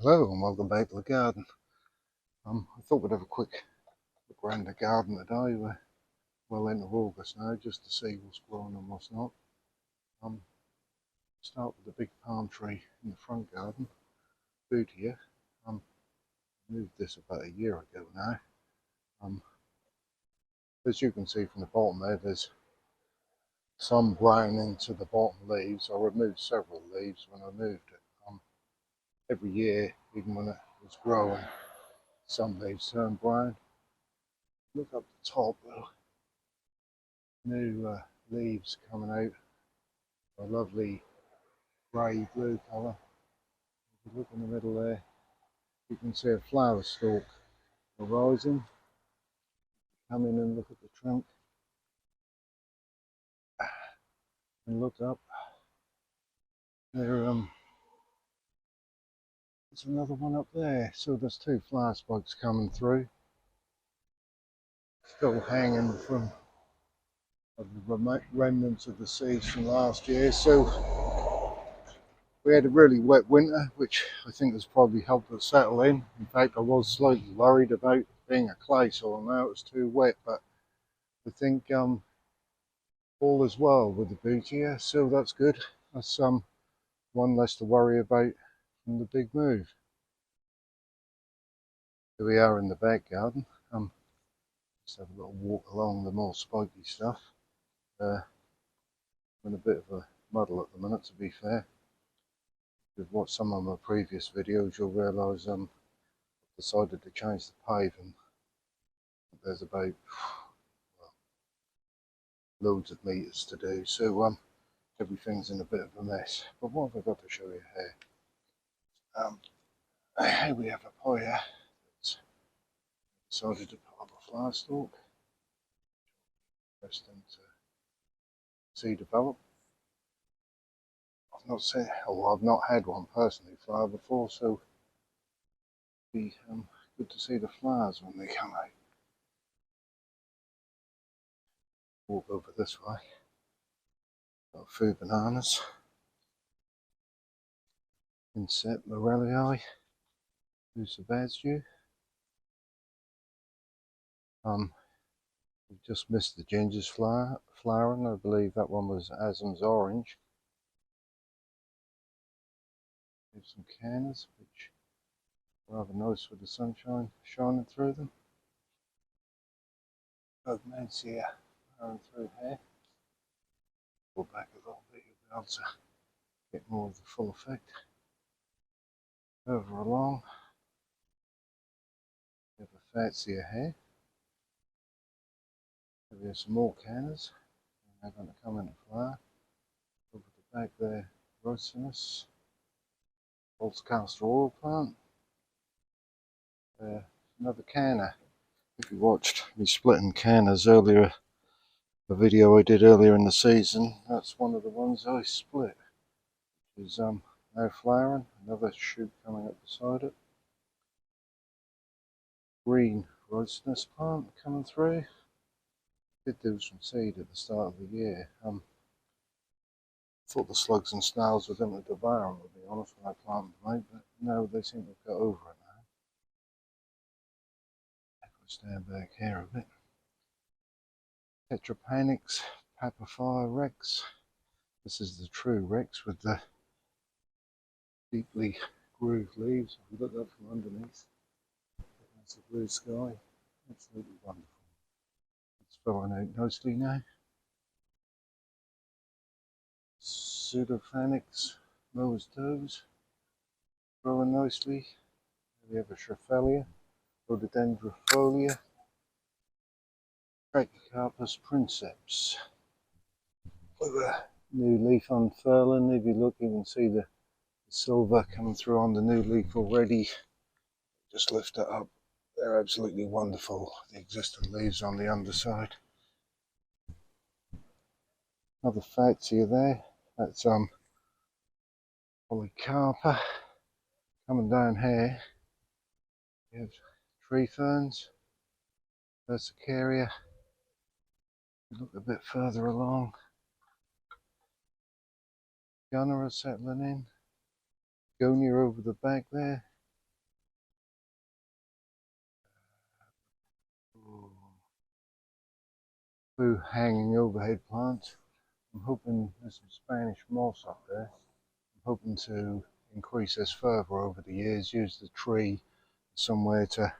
Hello and welcome back to the garden. I thought we'd have a quick look around the garden today. We're well into August now, just to see what's growing and what's not. Start with the big palm tree in the front garden, Bootia. Moved this about a year ago now. As you can see from the bottom there's some brown into the bottom leaves. I removed several leaves when I moved it. Every year, even when it was growing, some leaves turn brown. Look up the top though. New leaves coming out. A lovely grey blue colour. If you look in the middle there, you can see a flower stalk arising. Come in and look at the trunk and look up. There's another one up there. So there's two flower spikes coming through. Still hanging from the remnants of the seeds from last year. So we had a really wet winter, which I think has probably helped us settle in. In fact, I was slightly worried about being a clay soil now. It was too wet, but I think all is well with the Bootia, so that's good. That's one less to worry about from the big move. Here we are in the back garden. Just have a little walk along the more spiky stuff. I'm in a bit of a muddle at the minute, to be fair. If you've watched some of my previous videos, you'll realise I've decided to change the paving. There's about loads of meters to do, so everything's in a bit of a mess. But what have I got to show you here? Here we have a poya that's decided to put up a flower stalk. Destined to see develop. I've not had one personally flower before, so it'll be good to see the flowers when they come out. Walk over this way. Got a few bananas. Insect morellii. Lucibastu. We just missed the ginger's flowering. I believe that one was Asm's orange. There's some cannas, which are rather nice with the sunshine shining through them. Bugmansia flowering through here. Pull back a little bit, you'll be able to get more of the full effect. Further along, we have a Fatsia here. There's some more cannas, and they're going to come into flower. Over the back there, Rosinus, false castor oil plant. Another canna. If you watched me splitting cannas earlier, a video I did earlier in the season, that's one of the ones I split. Is now flowering, another shoot coming up beside it. Green Rosinus plant coming through. Did do some seed at the start of the year. Thought the slugs and snails were going to devour them, to be honest, when I planted them out, but no, they seem to have got over it now. If I stand back here a bit. Tetrapanix Papafire Rex. This is the true Rex with the deeply grooved leaves. If you look up from underneath, that's the blue sky. Absolutely wonderful. It's filling out nicely now. Pseudophanix Noah's toes, growing nicely. We have a Schroephelia, Rhododendrofolia, Trachycarpus princeps. With a new leaf unfurling. If you look, you can see the silver coming through on the new leaf already. Just lift it up. They're absolutely wonderful. The existing leaves on the underside. Another Fatsia there. That's Polycarpa. Coming down here, you have tree ferns, Persicaria. Look a bit further along. Gunnera settling in. Gonia over the back there. Few hanging overhead plants. I'm hoping there's some Spanish moss up there. I'm hoping to increase this further over the years, use the tree somewhere to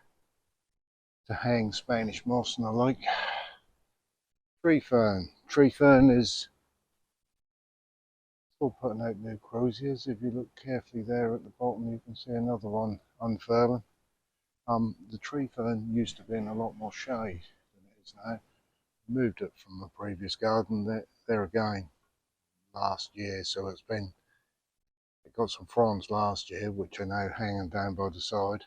hang Spanish moss and the like. Tree fern. Tree fern is still putting out new croziers. If you look carefully there at the bottom, you can see another one unfurling. The tree fern used to be in a lot more shade than it is now. Moved it from the previous garden there again last year, so it got some fronds last year which are now hanging down by the side,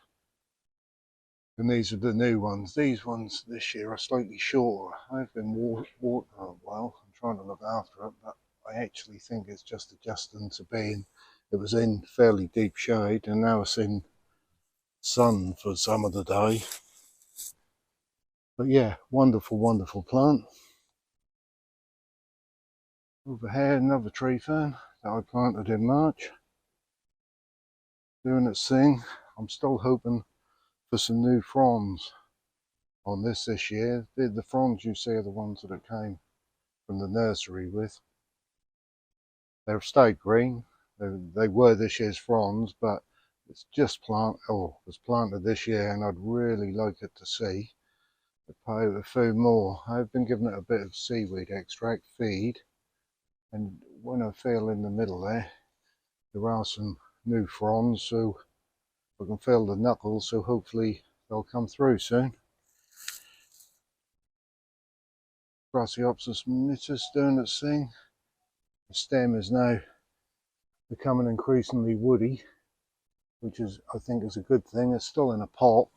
and these are the new ones. These ones this year are slightly shorter. I've been watering it well, I'm trying to look after it, but I actually think it's just adjusting to being, it was in fairly deep shade and now it's in sun for some of the day. But yeah, wonderful plant. Over here, another tree fern that I planted in March, doing its thing. I'm still hoping for some new fronds on this year. The fronds you see are the ones that it came from the nursery with. They've stayed green. They were this year's fronds, but it's just was planted this year, and I'd really like it to see it put out a few more. I've been giving it a bit of seaweed extract feed, and when I feel in the middle there are some new fronds, so I can feel the knuckles, so hopefully they'll come through soon. Brassioopsis mitis doing its thing. The stem is now becoming increasingly woody, which is, I think, is a good thing. It's still in a pot.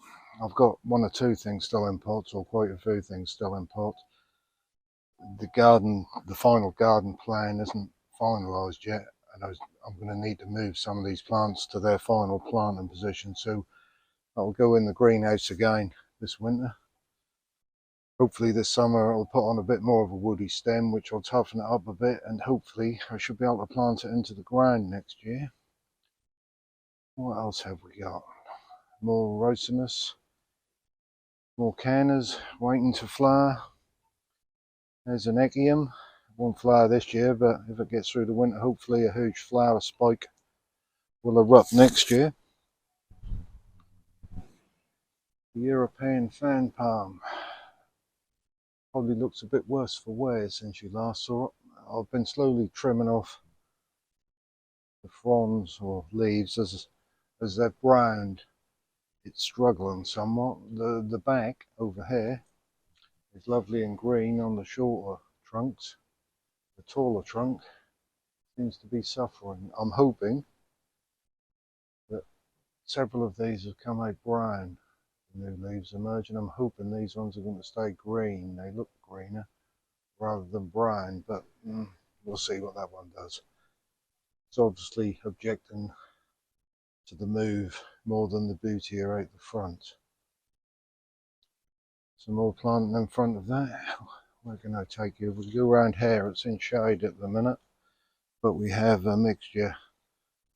I've got one or two things still in pots, or quite a few things still in pots. The final garden plan isn't finalised yet, and I'm going to need to move some of these plants to their final planting position, so I'll go in the greenhouse again this winter. Hopefully this summer I'll put on a bit more of a woody stem, which will toughen it up a bit, and hopefully I should be able to plant it into the ground next year. What else have we got? More rosinus, more cannas waiting to flower. There's an echium. It won't flower this year, but if it gets through the winter, hopefully a huge flower spike will erupt next year. The European fan palm probably looks a bit worse for wear since you last saw it. I've been slowly trimming off the fronds or leaves as they've browned. It's struggling somewhat. The back over here is lovely and green on the shorter trunks. The taller trunk seems to be suffering. I'm hoping that several of these have come out brown. New leaves emerging. I'm hoping these ones are going to stay green. They look greener rather than brown, but we'll see what that one does. It's obviously objecting to the move more than the bootier out the front. Some more planting in front of that. Where can I take you? We'll go around here. It's in shade at the minute, but we have a mixture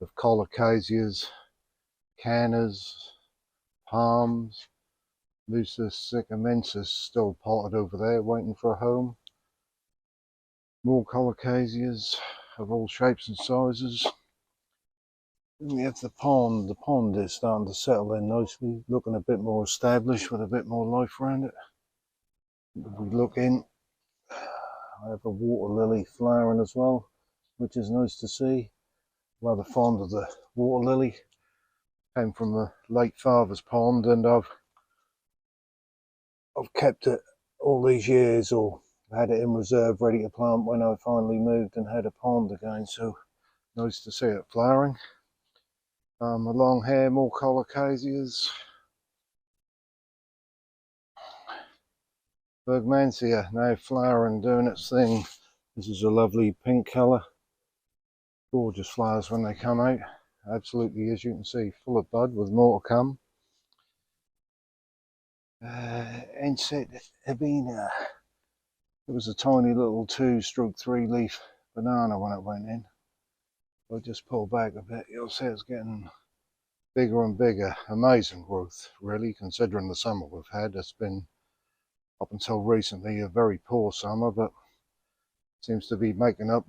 of colocasias, cannas, palms, Lucis sycamensis still potted over there waiting for a home. More colocasias of all shapes and sizes. Then we have the pond. The pond is starting to settle in nicely, looking a bit more established with a bit more life around it. If we look in, I have a water lily flowering as well, which is nice to see. Rather fond of the water lily. Came from the late father's pond, and I've kept it all these years, or had it in reserve ready to plant when I finally moved and had a pond again, so nice to see it flowering. Along here, more colocasias. Bergmansia now flowering, doing its thing. This is a lovely pink colour. Gorgeous flowers when they come out. Absolutely, as you can see, full of bud with more to come. Enset Ebina. It was a tiny little 2/3 leaf banana when it went in. If I just pull back a bit, you'll see it's getting bigger and bigger. Amazing growth, really, considering the summer we've had. It's been up until recently a very poor summer, but seems to be making up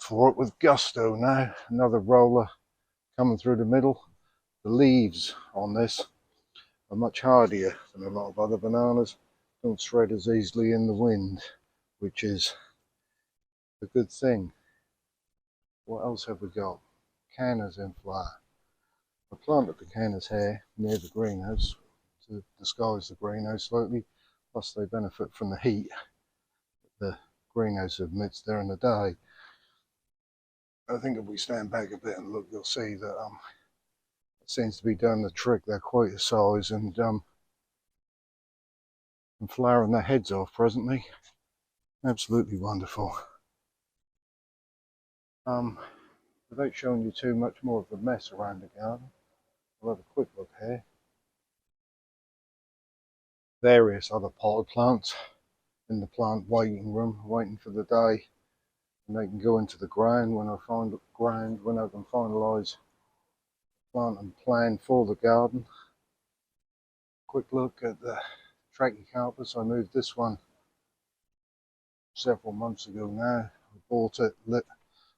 for it with gusto now. Another roller coming through the middle. The leaves on this are much hardier than a lot of other bananas. Don't shred as easily in the wind, which is a good thing. What else have we got? Cannas in flower. I planted the cannas here near the greenhouse to disguise the greenhouse slightly, plus they benefit from the heat the greenhouse emits during the day. I think if we stand back a bit and look, you'll see that it seems to be doing the trick. They're quite a size and flowering their heads off presently. Absolutely wonderful. Without showing you too much more of the mess around the garden, I'll have a quick look here. Various other potted plants in the plant waiting room, waiting for the day, and they can go into the ground when I can finalise the plant and plan for the garden. Quick look at the trachycarpus. I moved this one several months ago now. I bought it,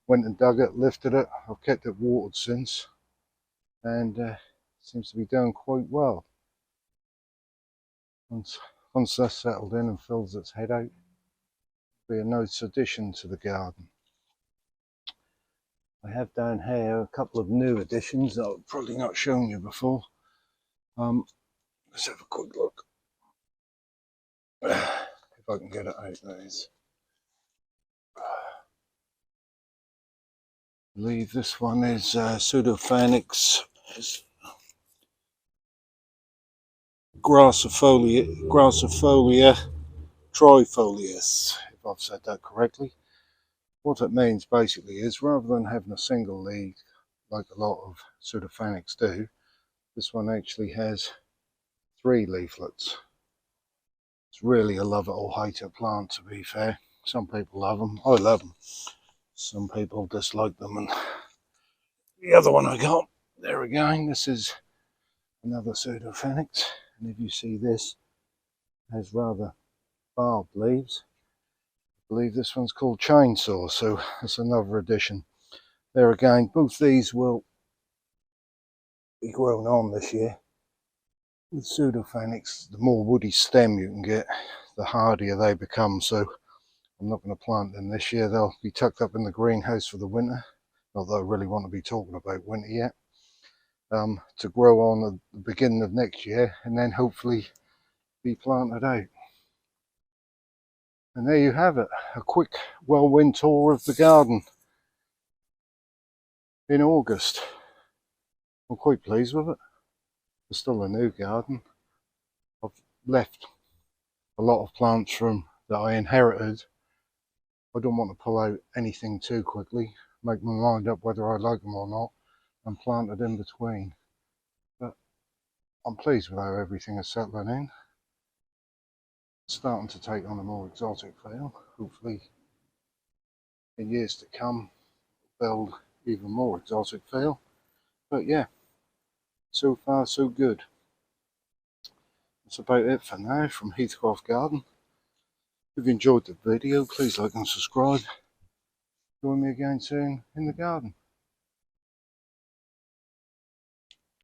went and dug it, lifted it. I've kept it watered since, and seems to be doing quite well. Once that's settled in and fills its head out, it'll be a nice addition to the garden. I have down here a couple of new additions that I've probably not shown you before. Let's have a quick look. If I can get it out, that is. I believe this one is Pseudophanex Grassifolia trifolius, if I've said that correctly. What it means basically is, rather than having a single leaf like a lot of Pseudophanex do, this one actually has 3 leaflets. It's really a love it or hate it plant, to be fair. Some people love them. I love them. Some people dislike them. And the other one I got, there again, this is another Pseudophanex. And if you see this, it has rather barbed leaves. I believe this one's called Chainsaw, so that's another addition. There again, both these will be grown on this year. With Pseudophanex, the more woody stem you can get, the hardier they become, so I'm not going to plant them this year. They'll be tucked up in the greenhouse for the winter, not that I really want to be talking about winter yet, to grow on at the beginning of next year and then hopefully be planted out. And there you have it, a quick whirlwind tour of the garden in August. I'm quite pleased with it. It's still a new garden. I've left a lot of plants from that I inherited. I don't want to pull out anything too quickly, make my mind up whether I like them or not, and plant it in between. But I'm pleased with how everything is settling in. It's starting to take on a more exotic feel. Hopefully in years to come build even more exotic feel. But yeah, so far so good. That's about it for now from Heathcroft Garden. If you enjoyed the video, please like and subscribe. Join me again soon in the garden.